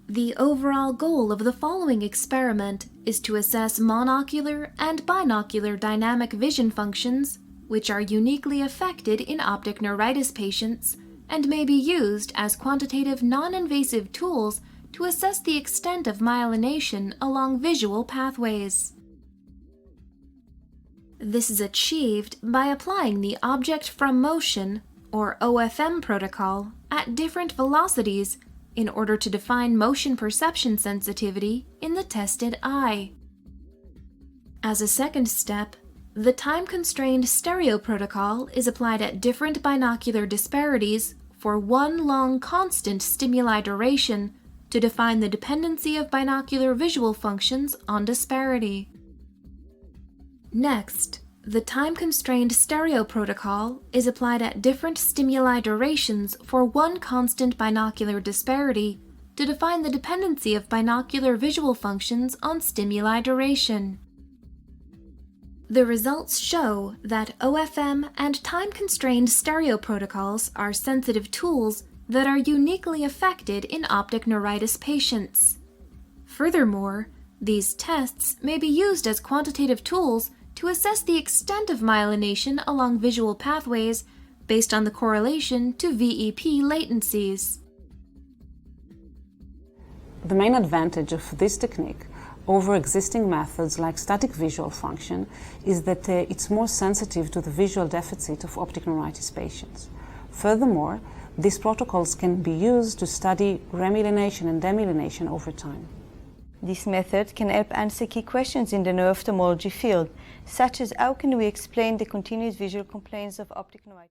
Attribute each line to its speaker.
Speaker 1: The overall goal of the following experiment is to assess monocular and binocular dynamic vision functions, which are uniquely affected in optic neuritis patients and may be used as quantitative non-invasive tools to assess the extent of myelination along visual pathways. This is achieved by applying the object from motion, or OFM protocol, at different velocities in order to define motion perception sensitivity in the tested eye. As a second step, the time-constrained stereo protocol is applied at different binocular disparities for one long constant stimuli duration to define the dependency of binocular visual functions on disparity. Next, the time-constrained stereo protocol is applied at different stimuli durations for one constant binocular disparity to define the dependency of binocular visual functions on stimuli duration. The results show that OFM and time-constrained stereo protocols are sensitive tools that are uniquely affected in optic neuritis patients. Furthermore, these tests may be used as quantitative tools to assess the extent of myelination along visual pathways based on the correlation to VEP latencies.
Speaker 2: The main advantage of this technique over existing methods like static visual function is that it's more sensitive to the visual deficit of optic neuritis patients. Furthermore, these protocols can be used to study remyelination and demyelination over time.
Speaker 3: This method can help answer key questions in the neuroophthalmology field, such as how can we explain the continuous visual complaints of optic neuritis.